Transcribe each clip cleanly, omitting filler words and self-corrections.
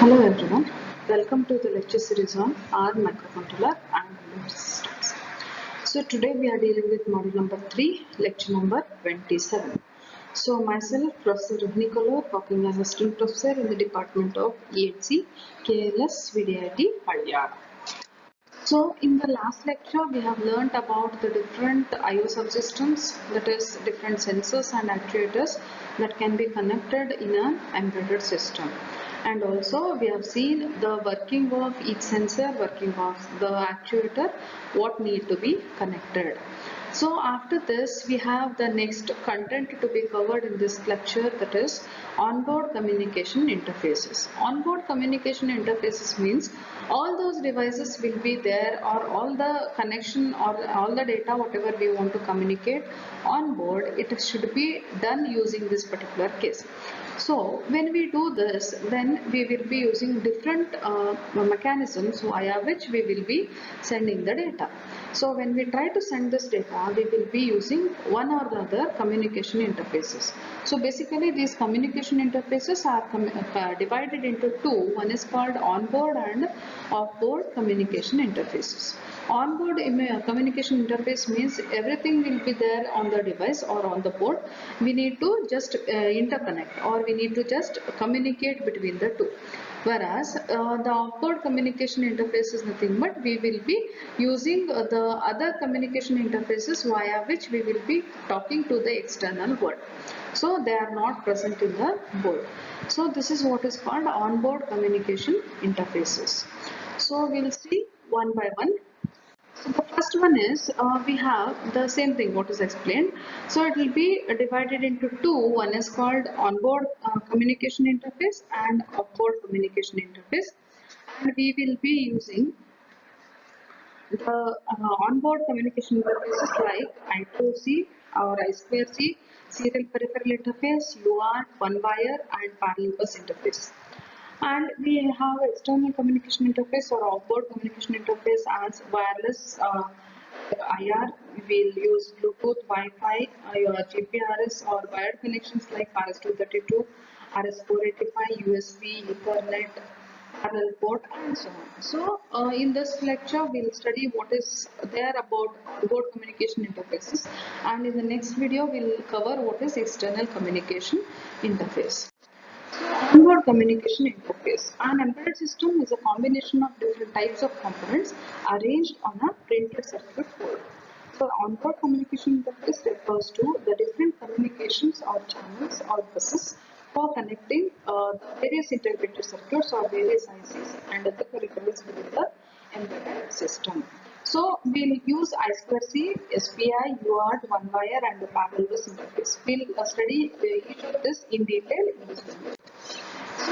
Hello everyone, welcome to the lecture series on R microcontroller and embedded systems. So today we are dealing with module number 3, lecture number 27. So myself, Professor Rohini Kollur, working as assistant professor in the department of EHC, KLS, VDIT, Adyar. So in the last lecture we have learnt about the different I/O subsystems, that is different sensors and actuators that can be connected in an embedded system. And also we have seen the working of each sensor, working of the actuator, what need to be connected. So after this we have the next content to be covered in this lecture, that is onboard communication interfaces. Onboard communication interfaces means all those devices will be there, or all the connection or all the data whatever we want to communicate on board, it should be done using this particular case. So when we do this, then we will be using different mechanisms via which we will be sending the data. So when we try to send this data, we will be using one or the other communication interfaces. So basically these communication interfaces are divided into two. One is called onboard and offboard communication interfaces. Onboard communication interface means everything will be there on the device or on the board. We need to just interconnect, or we need to just communicate between the two. Whereas the offboard communication interface is nothing but we will be using the other communication interfaces via which we will be talking to the external world. So they are not present in the board. So this is what is called onboard communication interfaces. So we will see one by one. So the first one is we have the same thing what is explained. So it will be divided into two. One is called onboard communication interface and offboard communication interface. And we will be using the onboard communication interfaces like I2C or I2C, serial peripheral interface, UART, one wire and parallel bus interface. And we have external communication interface or outboard communication interface as wireless IR. We will use Bluetooth, Wi-Fi, your GPRS or wired connections like RS-232, RS-485, USB, Ethernet, parallel port and so on. So in this lecture we will study what is there about onboard communication interfaces, and in the next video we will cover what is external communication interface. Onboard communication interface. An embedded system is a combination of different types of components arranged on a printed circuit board. So onboard communication interface refers to the different communications or channels or buses for connecting various integrated circuits or various ICs and other peripherals within the embedded system. So we'll use I2C, SPI, UART, one wire and the parallel bus interface. We'll study each of this in detail in this video.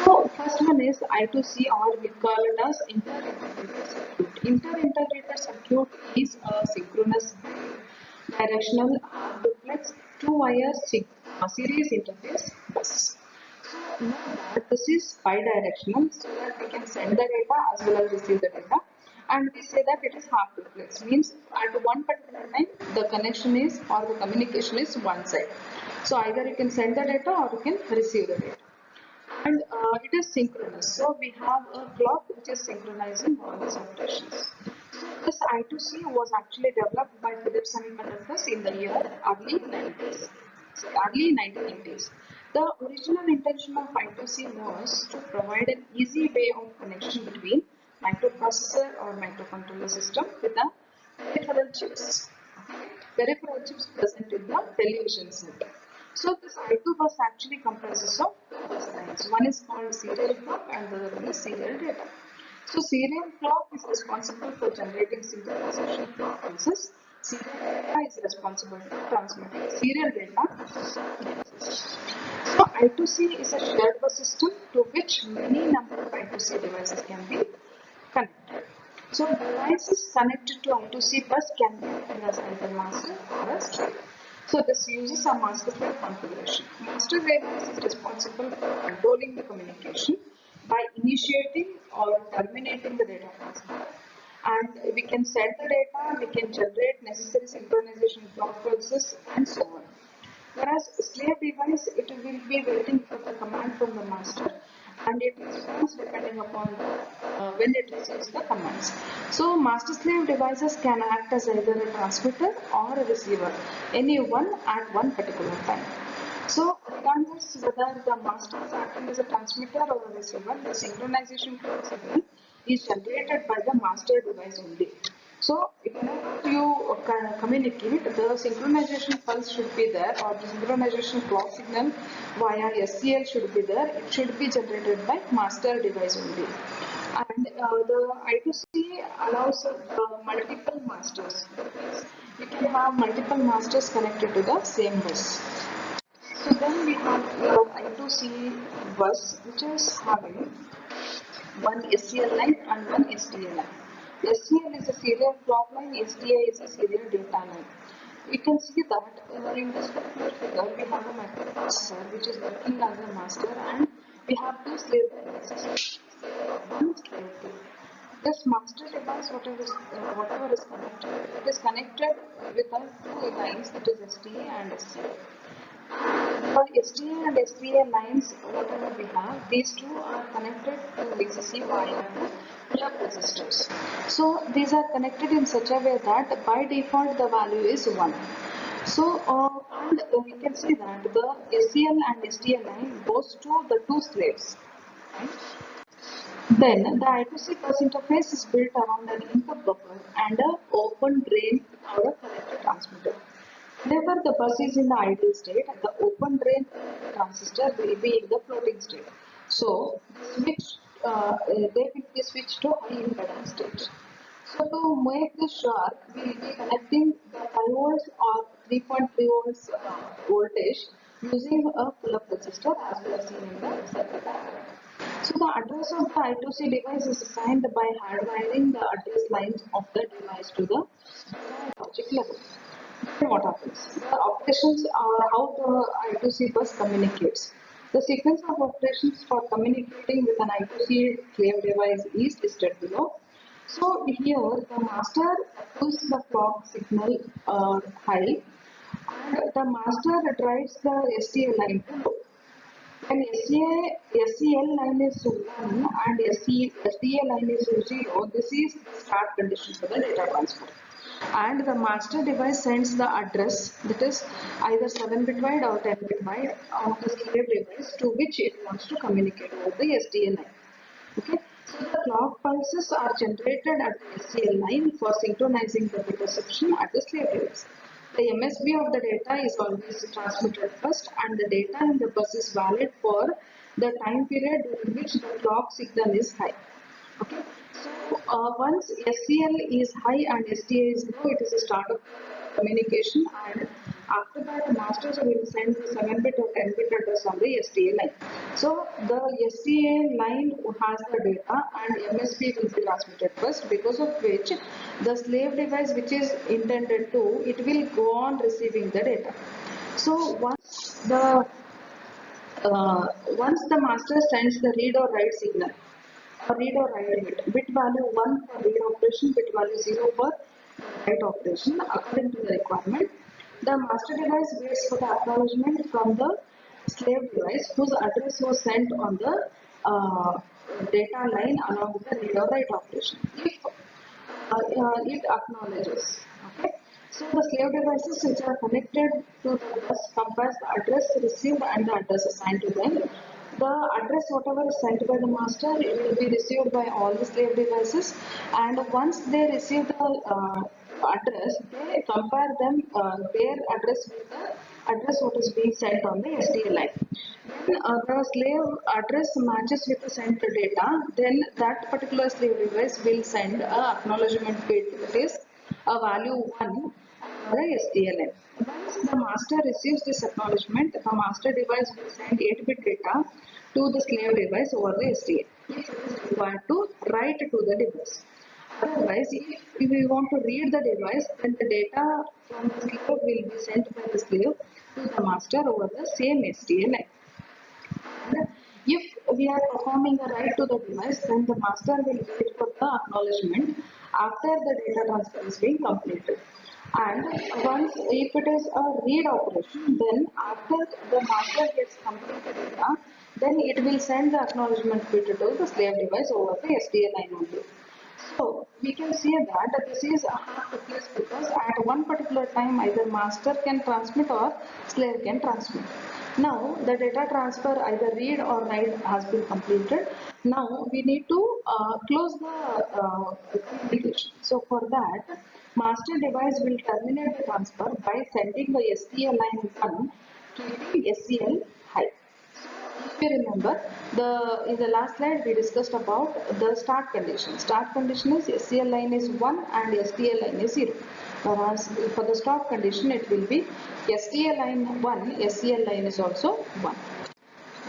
So first one is I2C, or we call it as inter-integrated circuit. Inter-integrated circuit is a synchronous directional duplex two-wire series interface bus. So note that this is bidirectional, so that we can send the data as well as receive the data. And we say that it is half duplex, means at one particular time the connection is or the communication is one side. So either you can send the data or you can receive the data. And it is synchronous. So we have a clock which is synchronizing all these operations. So this I2C was actually developed by Philips Semiconductors in the year early 90s. So early 1980s. The original intention of I2C was to provide an easy way of connection between microprocessor or microcontroller system with the peripheral chips. Peripheral chips present in the television set. So this I2 bus actually comprises of two bus lines. One is called serial clock and the other one is serial data. So serial clock is responsible for generating synchronization clock pulses. Serial data is responsible for transmitting serial data. So I2C is a shared bus system to which many number of I2C devices can be connected. So devices connected to I2C bus can be acting as either master or a slave. So this uses a master slave configuration. Master device is responsible for controlling the communication by initiating or terminating the data transfer. And we can set the data, we can generate necessary synchronization clock pulses and so on. Whereas slave device, it will be waiting for the command from the master and it responds depending upon when it receives the commands. So master-slave devices can act as either a transmitter or a receiver, any one at one particular time. So regardless whether the master is acting as a transmitter or a receiver, the synchronization clock signal is generated by the master device only. So whenever you communicate, the synchronization pulse should be there, or the synchronization clock signal via SCL should be there. It should be generated by master device only. And the I2C allows multiple masters. You can have multiple masters connected to the same bus. So then we have your I2C bus, which is having one SCL line and one SDA line. SCL is a serial clock line, SDA is a serial data line. We can see that in this particular figure we have a microprocessor which is working as a master, and we have two slave devices. One slave two. This master device, whatever is connected, it is connected with the two lines, that is SDA and SCA. For SDA and SDA lines, whatever we have, these two are connected to VCC via pull-up resistors. So these are connected in such a way that by default the value is 1. So and we can see that the SCL and SDA line goes to the two slaves. Right? Then the I2C bus interface is built around an input buffer and an open drain or a collector transmitter. Whenever the bus is in the idle state, the open drain transistor will be in the floating state. So they will be switched to high impedance state. So to make this sure, we will be connecting the 5 volts or 3.3 volts voltage using a pull-up resistor, as we have seen in the circuit diagram. So the address of the I2C device is assigned by hardwiring the address lines of the device to the logic level. Then what happens? The operations are how the I2C bus communicates. The sequence of operations for communicating with an I2C slave device is listed below. So here the master pulls the clock signal high, and the master drives the STA line to low. When SCL line is 1 and SDA line is 0, this is the start condition for the data transfer. And the master device sends the address, that is either 7-bit wide or 10-bit wide, of the slave device to which it wants to communicate over the SDA line. Okay, so the clock pulses are generated at the SCL line for synchronizing the bit reception at the slave device. The MSB of the data is always transmitted first, and the data in the bus is valid for the time period during which the clock signal is high. Okay, so once SCL is high and SDA is low, it is a start of communication, and after that the masters will send the 7-bit or 10-bit address on the SDA line. So the SDA line has the data and MSB will be transmitted first, because of which the slave device which is intended to, it will go on receiving the data. So once the master sends the read or write signal, or read or write bit value 1 for read operation, bit value 0 for write operation according to the requirement. The master device waits for the acknowledgement from the slave device whose address was sent on the data line along with the read or write operation. If it acknowledges, okay. So the slave devices which are connected to the bus compares the address received and the address assigned to them. The address whatever is sent by the master, it will be received by all the slave devices, and once they receive the address, they compare them their address with the address what is being sent on the SDA line. When the slave address matches with the sent data, then that particular slave device will send a acknowledgement bit, that is a value 1 for the SDA line. Once the master receives this acknowledgement, the master device will send 8-bit data to the slave device over the SDA if it is required to write to the device. Otherwise, if we want to read the device, then the data from the slave will be sent by the slave to the master over the same SDA line. And if we are performing a write to the device, then the master will wait for the acknowledgement after the data transfer is being completed. And once, if it is a read operation, then after the master gets completed data, then it will send the acknowledgement bit to the slave device over the SDA line only. So we can see that this is a hard to place because at one particular time either master can transmit or slave can transmit. Now the data transfer either read or write has been completed. Now we need to close the communication. So for that, master device will terminate the transfer by sending the SCL line 1 keeping SCL high. If you remember, in the last slide we discussed about the start condition. Start condition is SCL line is 1 and SDL line is 0. Whereas for the stop condition it will be SDL line 1, SCL line is also 1.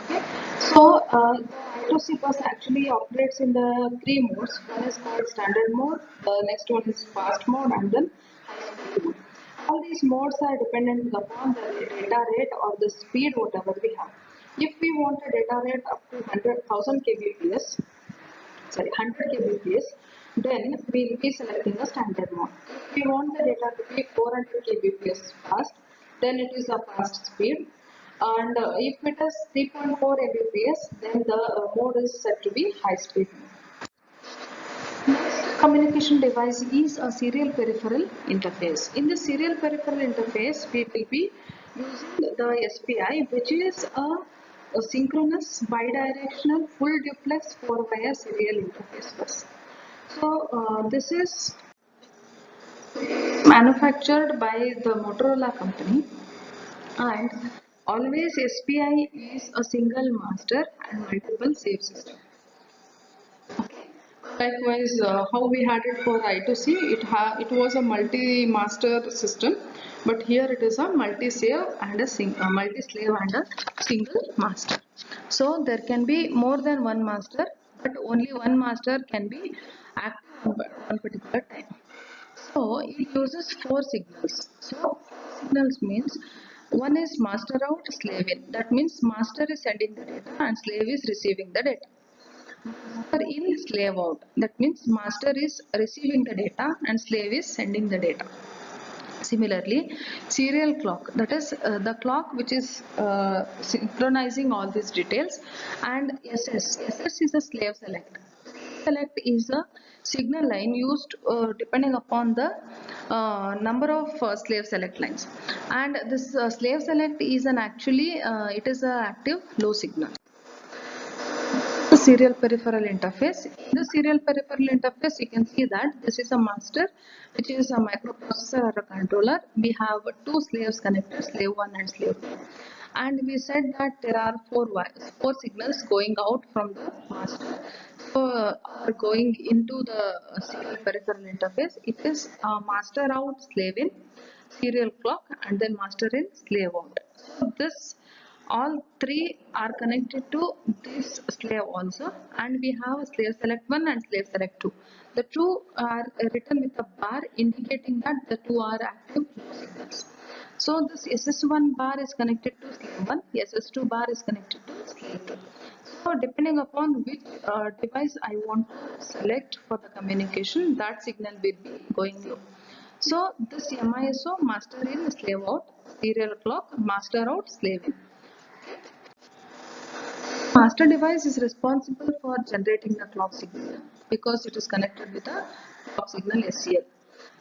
Okay. So the I2C bus actually operates in the three modes. One is called standard mode, the next one is fast mode, and then high speed mode. All these modes are dependent upon the data rate or the speed whatever we have. If we want a data rate up to 100,000 kbps, sorry 100 kbps, then we will be selecting a standard mode. If we want the data to be 400 kbps fast, then it is a fast speed. And if it is 3.4 Mbps, then the mode is set to be high speed mode. Next communication device is a serial peripheral interface. In the serial peripheral interface, we will be using the SPI, which is a synchronous bidirectional full duplex 4-wire serial interface bus. So this is manufactured by the Motorola company, and always SPI is a single master and multiple save system. Likewise, how we had it for I2C, it was a multi-master system, but here it is a multi-save and a multi-slave and a single master. So there can be more than one master, but only one master can be active at one particular time. So it uses four signals. So signals means one is master out, slave in. That means master is sending the data and slave is receiving the data. Master in, slave out. That means master is receiving the data and slave is sending the data. Similarly, serial clock, that is the clock which is synchronizing all these details, and SS. SS is a slave select. Select is a signal line used depending upon the number of slave select lines, and this slave select is an actually it is a active low signal. The serial peripheral interface. In the serial peripheral interface, you can see that this is a master, which is a microprocessor or a controller. We have two slaves connected, slave 1 and slave 2. And we said that there are four signals going out from the master. So, are going into the serial peripheral interface. It is master out, slave in, serial clock, and then master in, slave out. So, this all three are connected to this slave also, and we have a slave select 1 and slave select 2. The two are written with a bar indicating that the two are active signals. So this SS1 bar is connected to slave 1, SS2 bar is connected to slave 2. So depending upon which device I want to select for the communication, that signal will be going low. So this MISO master in, slave out, serial clock, master out, slave in. Master device is responsible for generating the clock signal because it is connected with a clock signal SCL.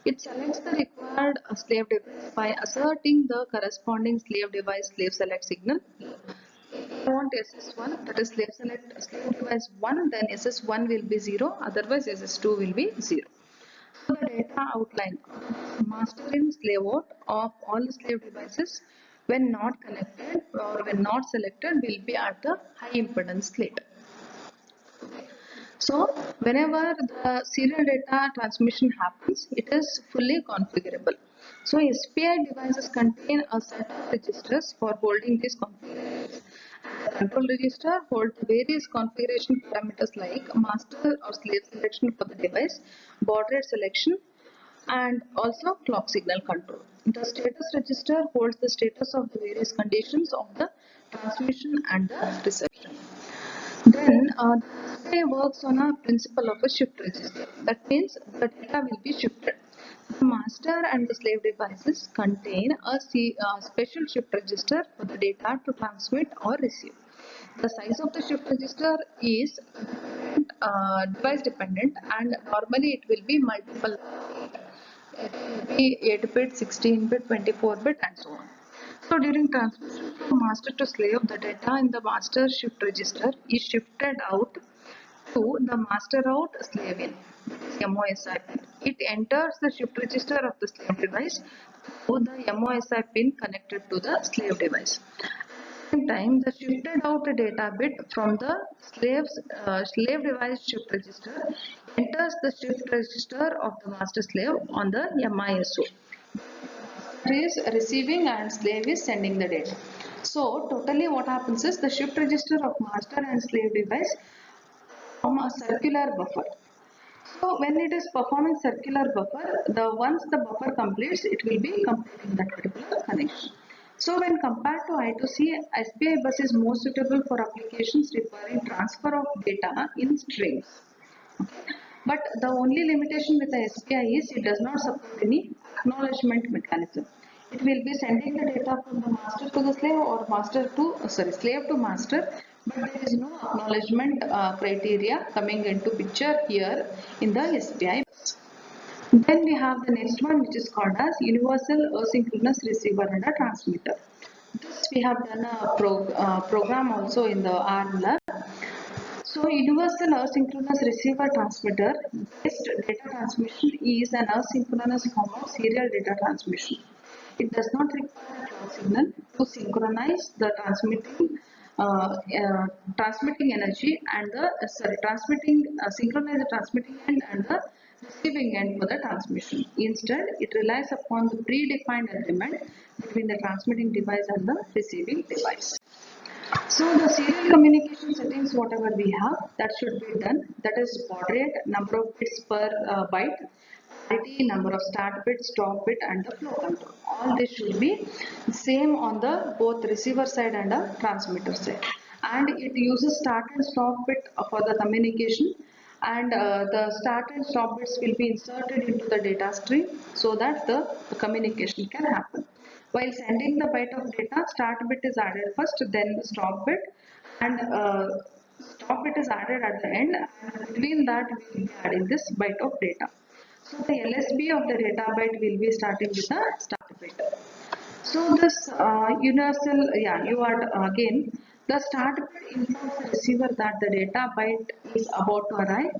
It selects the required slave device by asserting the corresponding slave device slave select signal. If I want SS1, that is slave device 1, then SS1 will be 0, otherwise SS2 will be 0. So the data outline master in, slave out of all the slave devices when not connected or when not selected will be at the high impedance slate. So whenever the serial data transmission happens, it is fully configurable. So SPI devices contain a set of registers for holding these configurations. The control register holds various configuration parameters like master or slave selection for the device, baud rate selection, and also clock signal control. The status register holds the status of the various conditions of the transmission and the reception. Then the display works on a principle of a shift register. That means the data will be shifted. The master and the slave devices contain a special shift register for the data to transmit or receive. The size of the shift register is device dependent, and normally it will be multiple. It will be 8-bit, 16-bit, 24-bit, and so on. So during transmission from master to slave, the data in the master shift register is shifted out to the master out slave in MOSI pin. It enters the shift register of the slave device through the MOSI pin connected to the slave device. At the same time, the shifted out data bit from the slave device shift register enters the shift register of the master slave on the MISO. Is receiving and slave is sending the data. So totally what happens is the shift register of master and slave device form a circular buffer. So when it is performing circular buffer, once the buffer completes, it will be completing that particular connection. So when compared to I2C, SPI bus is more suitable for applications requiring transfer of data in streams. But the only limitation with the SPI is it does not support any acknowledgement mechanism. It will be sending the data from the master to the slave or slave to master, but there is no acknowledgement criteria coming into picture here in the SPI. Then we have the next one, which is called as universal asynchronous receiver and a transmitter. This we have done a program also in the R lab. So universal asynchronous receiver transmitter based data transmission is an asynchronous form of serial data transmission. It does not require a clock signal to synchronize the transmitting energy and the synchronize the transmitting end and the receiving end for the transmission. Instead, it relies upon the predefined agreement between the transmitting device and the receiving device. So the serial communication settings, whatever we have, that should be done. That is baud rate, number of bits per byte, parity, number of start bit, stop bit, and the flow control. All this should be same on the both receiver side and the transmitter side. And it uses start and stop bit for the communication. And the start and stop bits will be inserted into the data stream so that the communication can happen. While sending the byte of data, start bit is added first, then the stop bit, and stop bit is added at the end, and between that we will be adding this byte of data. So the LSB of the data byte will be starting with the start bit. So this you are again, the start bit informs the receiver that the data byte is about to arrive,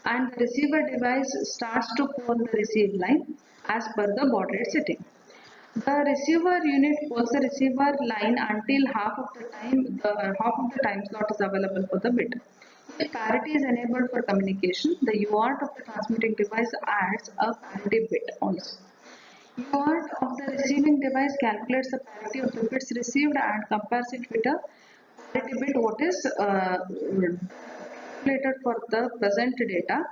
and the receiver device starts to call the receive line as per the baud rate setting. The receiver unit pulls the receiver line until half of the time slot is available for the bit. If parity is enabled for communication, the UART of the transmitting device adds a parity bit also. UART of the receiving device calculates the parity of the bits received and compares it with a parity bit what is calculated for the present data,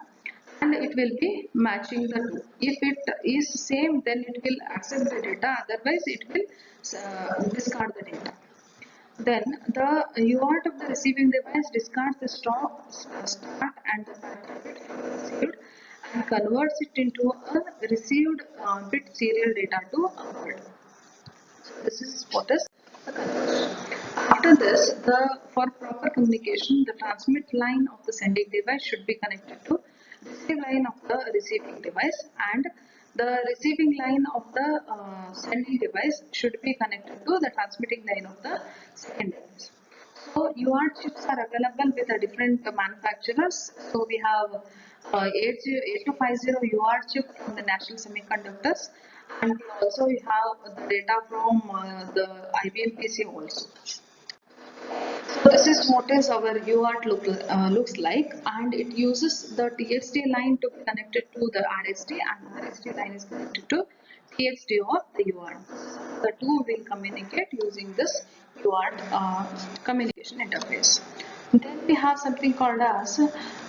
and it will be matching the two. If it is same, then it will accept the data, otherwise it will discard the data. Then the UART of the receiving device discards the start and the parity bit received and converts it into a received bit serial data to output. So this is what is the conversion. After this, for proper communication, the transmit line of the sending device should be connected to receive line of the receiving device, and the receiving line of the sending device should be connected to the transmitting line of the second device. So UART chips are available with the different manufacturers. So we have 8250 UART chip from the National Semiconductors, and we also have the data from the IBM PC also. So this is what is our UART looks like, and it uses the TXT line to be connected to the RST, and the RST line is connected to TXT of the UART. The two will communicate using this UART communication interface. Then we have something called as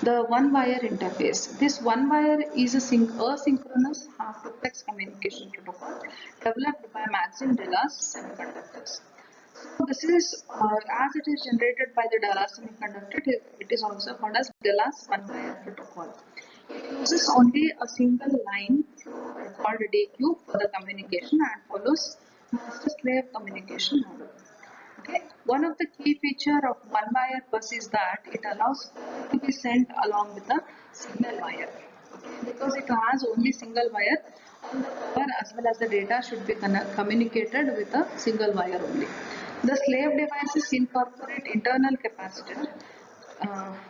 the one-wire interface. This one wire is a asynchronous half-duplex communication protocol developed by Maxim Delas Semiconductors. So this is as it is generated by the Dallas Semiconductor, it is also called as Dallas one-wire protocol. It uses only a single line called DQ for the communication and follows master-slave communication model. Okay. One of the key feature of one-wire bus is that it allows power to be sent along with a signal wire. Okay. Because it has only single wire, all the power as well as the data should be communicated with a single wire only. The slave devices incorporate internal capacitor.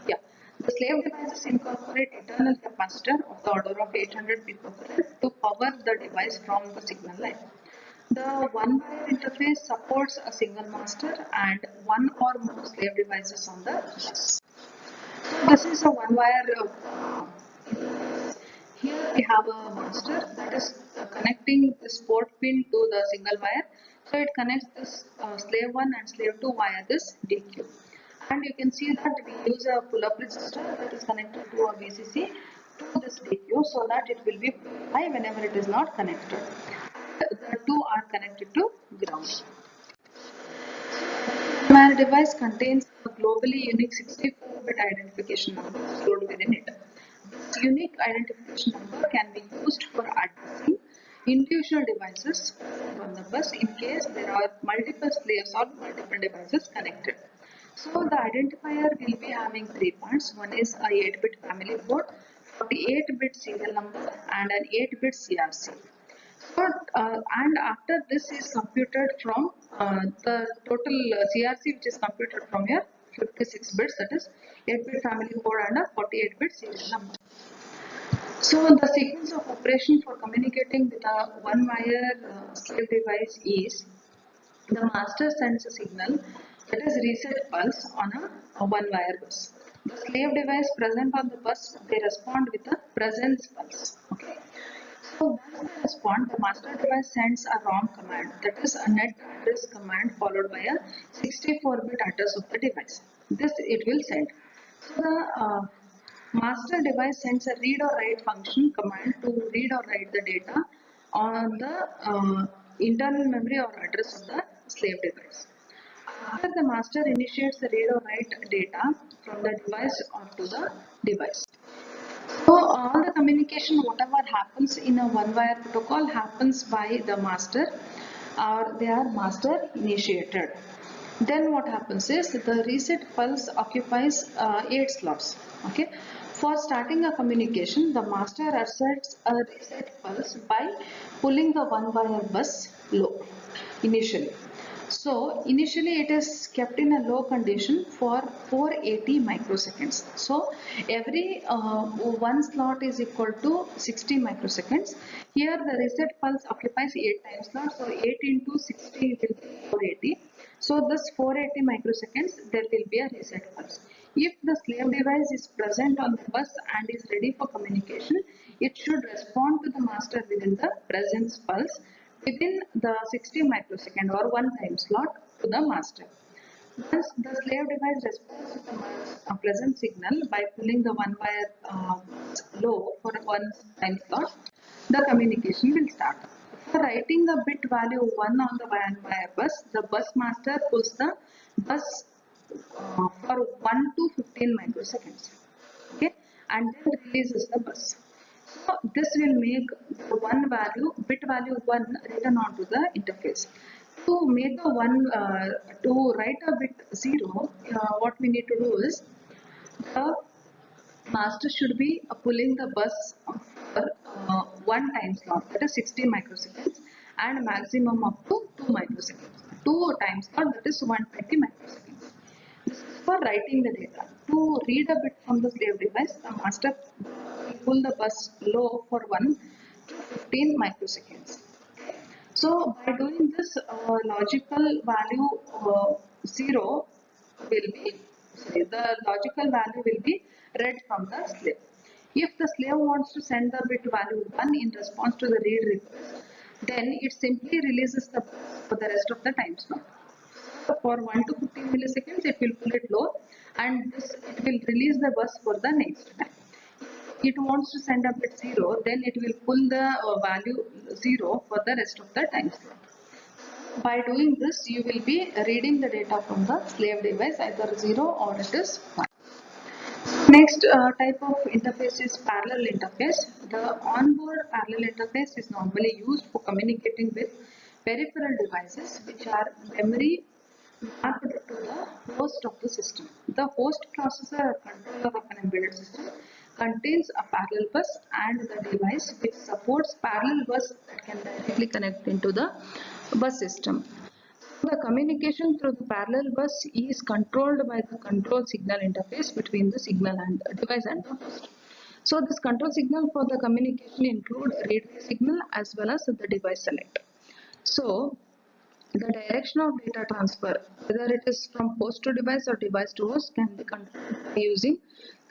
Yeah. The slave devices incorporate internal capacitor of the order of 800 picofarad to power the device from the signal line. The one-wire interface supports a single master and one or more slave devices on the bus. So this is a one-wire. Here we have a master that is connecting this port pin to the signal wire. So it connects this slave 1 and slave 2 via this DQ. And you can see that we use a pull-up resistor that is connected to a VCC to this DQ so that it will be high whenever it is not connected. The two are connected to ground. One device contains a globally unique 64-bit identification number stored within it. This unique identification number can be used for addressing individual devices on the bus in case there are multiple slaves or multiple devices connected. So the identifier will be having 3 parts. One is a 8-bit family code, 48-bit serial number and an 8-bit CRC. So, and after this is computed from the total CRC which is computed from your 56 bits, that is 8-bit family code and a 48-bit serial number. So the sequence of operation for communicating with a one-wire slave device is the master sends a signal, that is reset pulse, on a one-wire bus. The slave device present on the bus, they respond with a presence pulse. Okay. So once they respond, the master device sends a ROM command, that is a net address command followed by a 64-bit address of the device. This it will send. So the master device sends a read or write function command to read or write the data on the internal memory or address of the slave device. After the master initiates the read or write data from the device onto the device. So all the communication, whatever happens in a one-wire protocol happens by the master or they are master initiated. Then what happens is the reset pulse occupies 8 slots. Okay. For starting a communication, the master asserts a reset pulse by pulling the one-wire bus low initially. So initially it is kept in a low condition for 480 microseconds. So every one slot is equal to 60 microseconds. Here the reset pulse occupies 8 time slots. So 8 into 60 will be 480. So this 480 microseconds there will be a reset pulse. If the slave device is present on the bus and is ready for communication, it should respond to the master within the presence pulse within the 60 microsecond or one time slot to the master. Once the slave device responds to the present signal by pulling the one wire low for one time slot, the communication will start. For writing the bit value 1 on the one wire bus, the bus master pulls the bus for 1 to 15 microseconds. Okay, and then releases the bus. So this will make the one value, bit value 1 written onto the interface. To make the to write a bit 0, what we need to do is the master should be pulling the bus for one time slot, that is 60 microseconds, and maximum up to 2 microseconds. 2 time slot, that is 120 microseconds. This is for writing the data. To read a bit from the slave device, the master will pull the bus low for 1 to 15 microseconds. So by doing this, logical value 0 will be, sorry, the logical value will be read from the slave. If the slave wants to send the bit value 1 in response to the read request, then it simply releases the bus for the rest of the time slot. So for 1 to 15 milliseconds, it will pull it low and this it will release the bus for the next time. It wants to send a bit 0, then it will pull the value 0 for the rest of the time slot. By doing this, you will be reading the data from the slave device either 0 or it is 1. Next type of interface is parallel interface. The onboard parallel interface is normally used for communicating with peripheral devices which are memory mapped to the host of the system. The host processor or controller of an embedded system contains a parallel bus and the device which supports parallel bus that can directly connect into the bus system. The communication through the parallel bus is controlled by the control signal interface between the signal and the device and the host. So this control signal for the communication include read signal as well as the device select. So the direction of data transfer, whether it is from host to device or device to host, can be controlled by using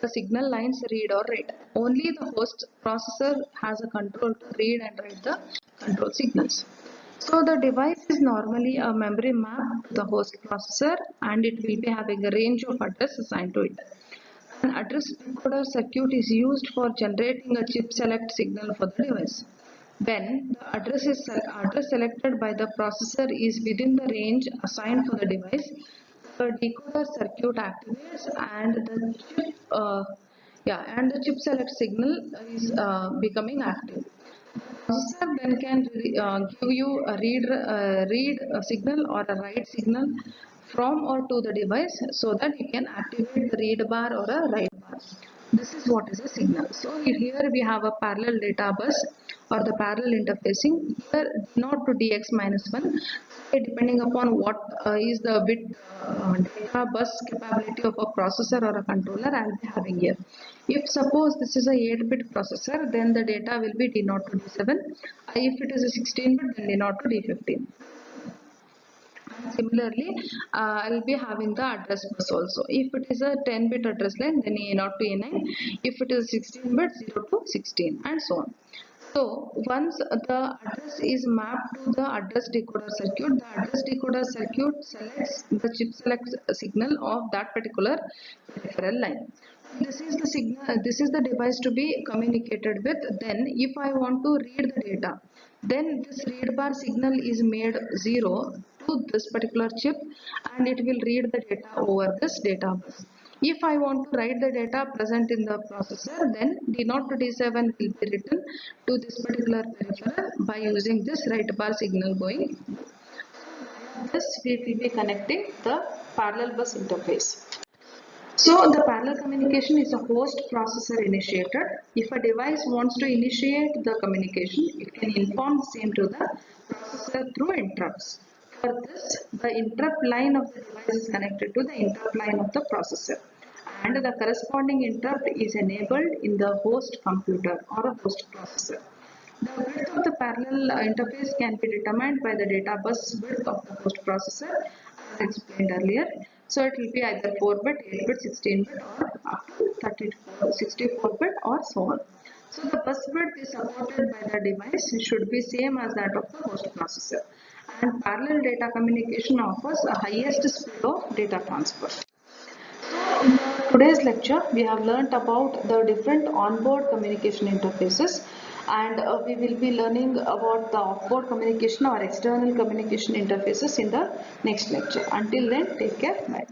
the signal lines read or write. Only the host processor has a control to read and write the control signals. So the device is normally a memory map to the host processor and it will be having a range of address assigned to it. An address decoder circuit is used for generating a chip select signal for the device. When the address selected by the processor is within the range assigned for the device, the decoder circuit activates and the chip select signal is becoming active. Processor then can give you a read a signal or a write signal from or to the device so that you can activate the read bar or a write bar. This is what is a signal. So here we have a parallel data bus or the parallel interfacing. Here not to dx minus 1 depending upon what is the bit data bus capability of a processor or a controller I will be having here. If suppose this is a 8-bit processor, then the data will be D0 to D7. If it is a 16-bit, then D0 to D15. Similarly, I'll be having the address bus also. If it is a 10-bit address line, then A0 to A9. If it is 16-bit, 0 to 16, and so on. So once the address is mapped to the address decoder circuit, the address decoder circuit selects the chip select signal of that particular peripheral line. This is the signal. This is the device to be communicated with. Then, if I want to read the data, then this read bar signal is made 0 to this particular chip, and it will read the data over this data bus. If I want to write the data present in the processor, then D0 to D7 will be written to this particular peripheral by using this write bar signal going. This we will be connecting the parallel bus interface. So the parallel communication is a host processor initiated. If a device wants to initiate the communication, it can inform the same to the processor through interrupts. For this, the interrupt line of the device is connected to the interrupt line of the processor, and the corresponding interrupt is enabled in the host computer or a host processor. The width of the parallel interface can be determined by the data bus width of the host processor as explained earlier. So it will be either 4-bit, 8-bit, 16-bit or up to 64-bit or so on. So the bus width is supported by the device should be same as that of the host processor. And parallel data communication offers a highest speed of data transfer. So in today's lecture, we have learnt about the different onboard communication interfaces, and we will be learning about the offboard communication or external communication interfaces in the next lecture. Until then, take care. Bye.